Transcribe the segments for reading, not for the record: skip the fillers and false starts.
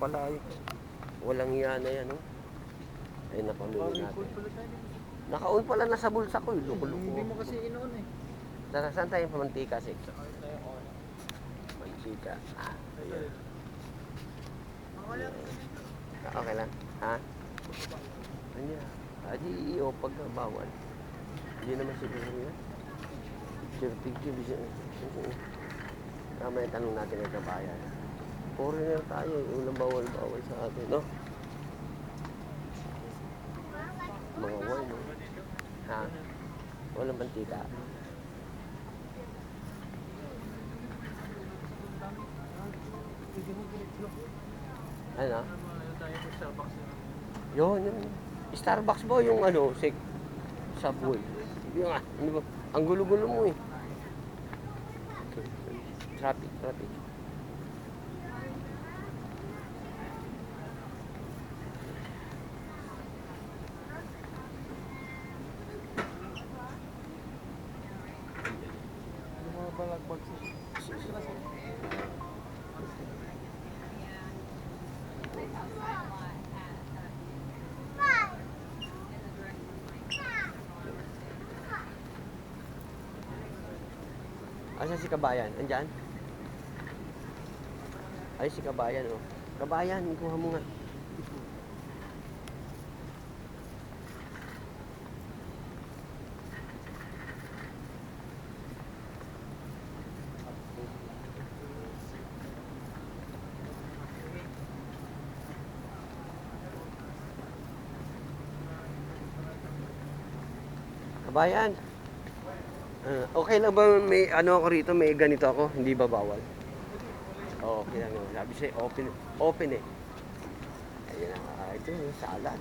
Pala Walang iya na yan, oh. Ay, napamili natin. pala tayo. Naka-on pala na sa bulsa ko, loko-loko. Hindi mo kasi inoon eh. Saan tayo pamantika, Sik? Saka tayo on. Mantika. Ayun. Okay lang. Ha? Ano yan? Di iyo pag bawal. Hindi naman siguro yan. Certificate bisa. May tanong natin ang kabayan. Foreigner tayo, ulang bawal-bawal sa atin, no? Mga wine, no? Ha? Walang mantika. Ano? Yun. Starbucks ba yung ano, Subway? Yung ano ba? Ang gulo-gulo mo eh. Traffic. Yung mga balagbag sa Asa si Kabayan? Andyan? Ay, si Kabayan, oh. Kabayan, kuha mo nga. Kabayan. Okay lang ba may ano ako rito, may ganito ako, hindi ba bawal? Okay lang yun. Sabi siya, open eh. Ayun na, ito yung salad.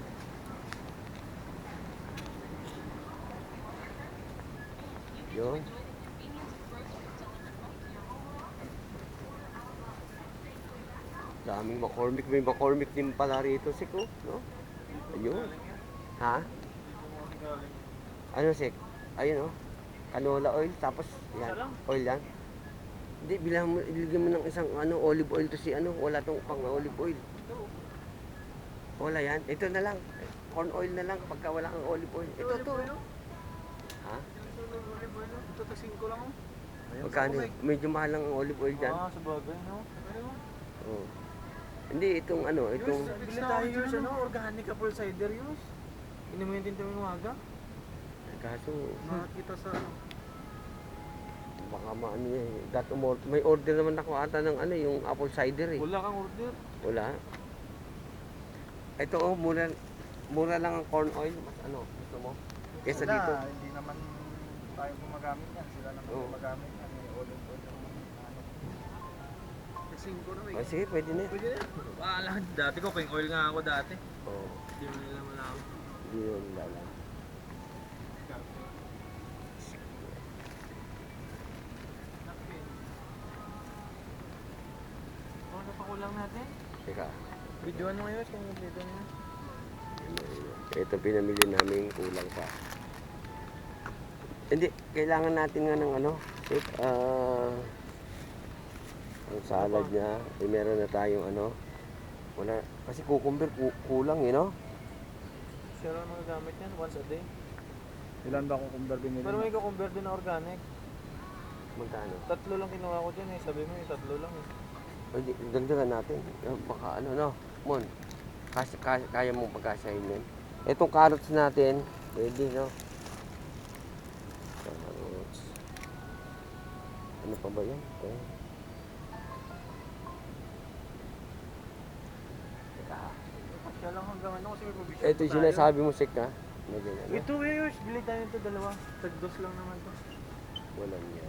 Yun. Daming McCormick, may McCormick din pala rito, Sik, oh, no? Ayun. Ha? Ano, Sik? Ayun, oh. Canola oil, tapos yan, oil yan. Hindi, bilang mo, iligyan mo ng isang olive oil to si wala tong pang olive oil. Wala yan, ito na lang. Corn oil na lang pagka wala kang olive oil. Ito to. Ha? Ito to 5 lang oh. Magkano? Medyo mahal lang ang olive oil dyan. Sa bagay no. Oo. Hindi, itong itong... Bili tayo yus, organic apple cider yus. Inumin din tayo ng umaga. Kaso, Makakita sa baka maano eh. May order naman ako ata ng yung apple cider eh. Wala kang order. Wala. Ito mura lang ang corn oil. Mas gusto mo? Kesa Sila, dito. hindi naman tayo gumagamit yan. Sila naman gumagamit yan. Olive oil naman. 5 na Oh, sige, pwede na. Pwede na. Wala. Dati ko, ping oil nga ako dati. Oo. Hindi mo nila malaman. Hindi yun lalang. Ano na pakulang natin? Teka. Videoan mo ngayon kung video niya. Ito pinamili namin kulang pa. Hindi, kailangan natin nga ng ang salad niya. Meron na tayong wala. Kasi cucumber kulang no? Sure ang mga gamit yan, once a day. Ilan ba cucumber binili? Pero may cucumber din na organic. Magkano? 3 lang kinuha ko dyan eh. Sabi mo yung 3 lang eh. Hindi, dagdagan natin. Baka no? Mon, kaya mong pagkasahin yan. Itong carrots natin, pwede no? Carrots. Ano pa ba yan? Kaya lang hanggang kasi may provision. Ito yung sinasabi mo, Sik, ha? Ito eh, bili tayo ito dalawa. Tagdos lang naman to. Wala niya.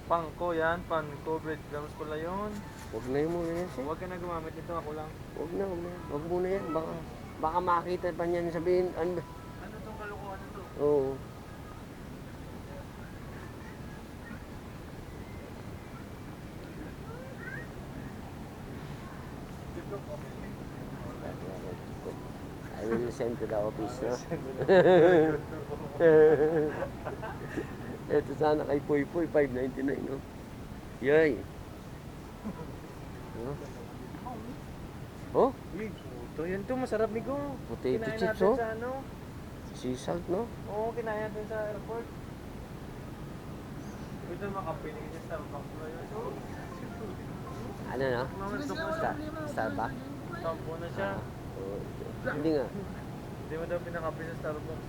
Pangko yan, panko, breadcrumbs pala yun. Huwag na yung muna yan, Sik. Huwag ka na gumamit nito, ako lang. Huwag na. Huwag muna yan. Baka makita pa niyan sabihin, Ano tong kalukuhan na to? Oo. I will send to the office, no? Ito sana kay Poy Poy, 599, no? Yay! No? To, yun to, masarap Migo. Potato Kinain chips, natin oh. sa ano. Sea salt, no? Oo, kinain natin sa airport. Ito makapinig niya sa Starbucks na yun. Ano, no? Starbucks? Tampo na siya. Oh, hindi nga. Hindi mo daw pinakapi sa Starbucks.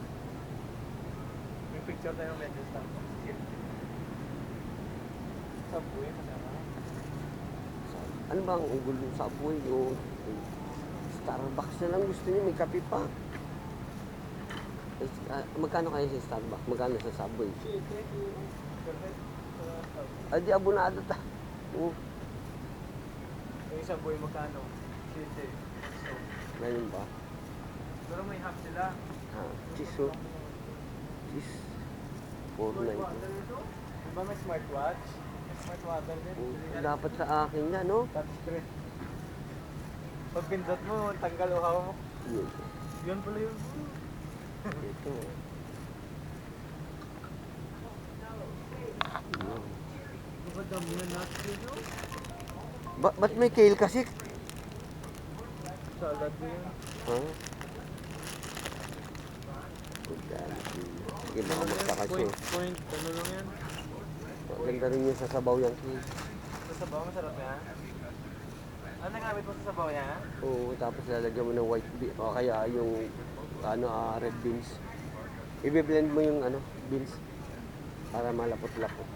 May picture tayo medyo Starbucks. Subway, masarap. Ano ba ang ungol ng Subway? Yung Starbucks na lang gusto niya, may kape pa. Magkano kaya sa Starbucks? Magkano sa Subway? Ay, di abonado ta. Yung Subway magkano? City. So, Ngayon ba? pero may half sila. Cheese, oh. Cheese. 4.90. Diba may smartwatch? May smart water din. Dapat sa akin yan, no? Touchscreen. Pag pindot mo, tanggal uhaw mo. Yun. Yun pala yun. Ito. Nakadami na natin yun. Ba't may kale kasi? Salad din. Ha? Sige, baka magtakas yun. Point, ano lang yan? Ganda rin yung sa sabaw yung kale. Sa sabaw, masarap yan. Ano gamit mo sa sabaw yan? Oo, tapos lalagyan mo ng white bean o kaya yung red beans. I-blend mo yung beans para malapot-lapot.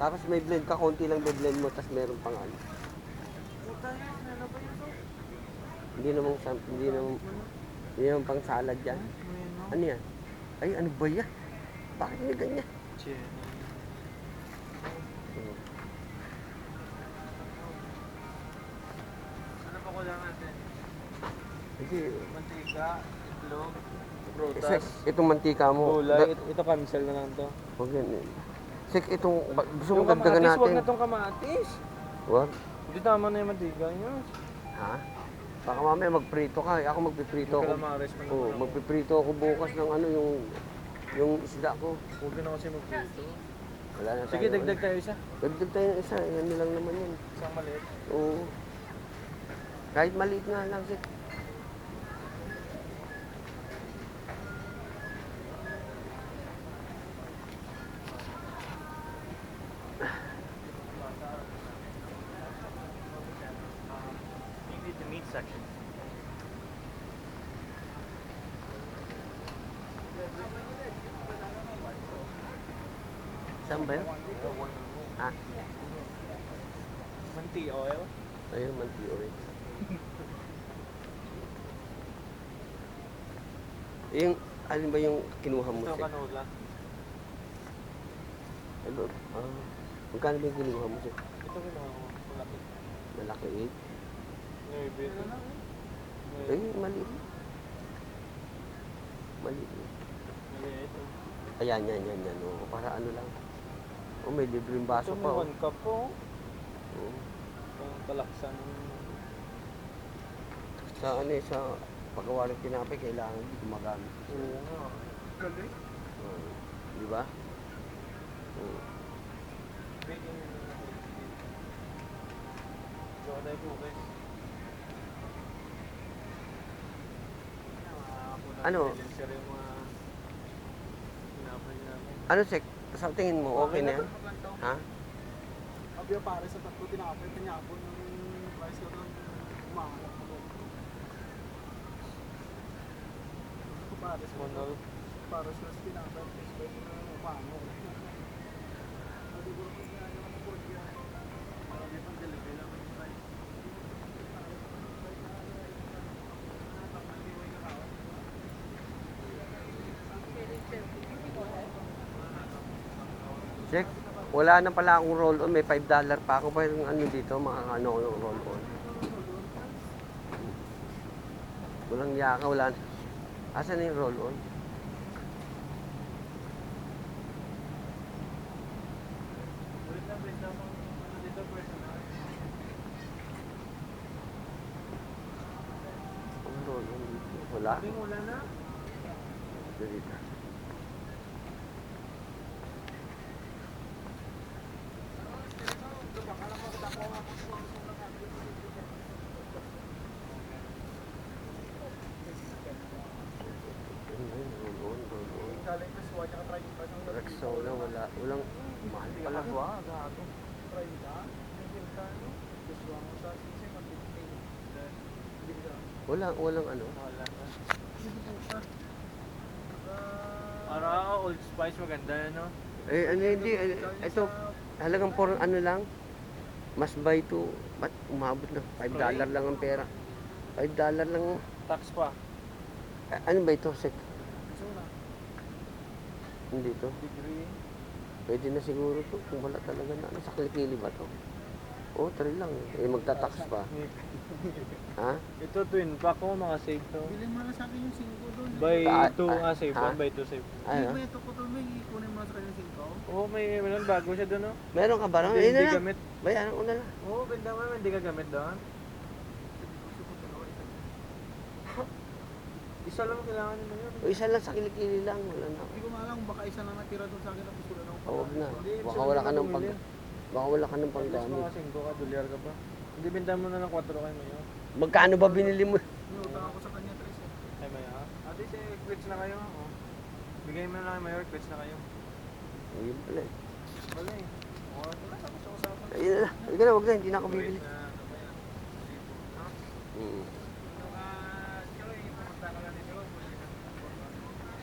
Tapos may blend ka, konti lang blend mo, tapos meron pang Puta yan, ano ba yun to? hindi naman pang salad yan. Ano yan? Ay, ano ba yan? Bakit may ganyan? Ano pa kulang natin? Kasi, Mantika, itlog, Sek, itong mantika mo. gulay. Ito cancel na lang to. Huwag yan. Sek, gusto mo Yung dagdagan kamatis, natin. wag na tong kamatis. Wag. Hindi tama na yung mantika nyo. Ha? Baka mamaya magprito ka. Ako magpiprito Yung ako. calamares pa Oo, naman ako. magpiprito ako bukas ng yung isda ko. Huwag na kasi magprito. Wala na Sige, tayo. dagdag tayo isa. Dagdag tayo ng isa. Yan lang naman yun. Isang maliit. Oo. Kahit maliit nga lang, Sek. Maybe the meat section. Saan ba yun? Ha? Manti oil. Ayun, manti oil. Yung, alin ba yung kinuha mo, Ito Sek? canola. Ano? Magkano ba yung kinuha mo, Sek? Ito ginawa ko. Malaki. Malaki 8? Maybe ito. Ay, maliit. Maliit. Maliit. Ayan, yan. Oh, para ano lang. Oh, may libreng baso Ito pa. may 1 cup po. Oh. Pang talaksan. Sa sa paggawa ng tinapay, kailangan hindi gumagamit. Oo nga. Galing. Di ba? Oh. Baking. Gawa tayo bukas. Ano? Silencer yung mga tinapay namin. Ano, Sek? Sa tingin mo, okay na yan? Ha? Abyo pare sa tatlo tinapay, pinyapon ng rice ko doon. Umahanap ko doon. Pare sa Monol. para sa tinapay, fish fry na umahanap. Sek, wala na pala akong roll-on. May $5 pa ako. Pa yung dito, makakano ko yung roll-on. Walang yaka, wala. Asan na yung roll-on? Ang roll-on dito. Wala. Wala na. Dito. Rexona, walang, mahal Hindi ka pala. magwa, gago. Try ka. Yung pinta, no? Gusto mo sa sisi, mag-15. Hindi ka. Walang ano. Wala na. Hindi ko pa. Para Old Spice maganda, no? Ano hindi, ito, halagang for ano lang, mas buy to, ba't umabot na, $5 lang ang pera. $5 lang, Tax pa. ano ba ito, sek? Gusto na. Hindi to. Degree. Pwede na siguro to, kung wala talaga na, ano, sa kilikili ba to? Oo, 3 lang, magta-tax pa. Ha? Ito twin pack ko, mga save to. Bilhin mo na sa akin yung 5 doon. Buy Ah, 2 nga save ha? 1, buy 2 save. Hindi Ano? mo ito ko doon, may ikunin mo na sa kanya 5. Oo, may meron bago siya doon, no? Meron ka ba? Hindi, Ayun na hindi lang. gamit. Bayaran ko na lang. Oo, benda mo naman, hindi ka gamit doon. Isa lang kailangan nyo yun. O isa lang sa kilikili lang, wala na. Hindi ko maalam kung baka isa na natira doon sa akin tapos wala na akong Huwag na. Hindi, Baka ibig wala ka sabihin ng pag... bumili. Baka wala ka ng At least panggamit. mga 5 ka, dolyar ka pa. Hindi, benda mo na ng 4 kayo ngayon. Magkano ba binili mo? May utang ako sa kanya, Trace. Ay, maya. Ate, quits na kayo. Oh. Bigay mo na lang kay Mayor, quits na kayo. Ayun pala eh. Wala eh. Wala, tapos sa usapan. Ayun na lang. Huwag na, huwag na. Hindi na ako bibili. Na, ano ba yan? Sipo. Ha? Mm. Siguro, yung pumunta ka lang dito.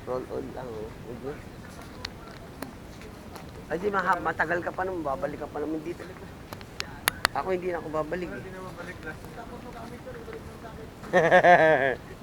Roll on lang, oh. Huwag na. Ay, di matagal ka pa naman. Babalik ka pa naman dito. Ako hindi na ako babalik Hindi eh. na mabalik last. Tapos mo gamit ko, ibalik mo sa akin.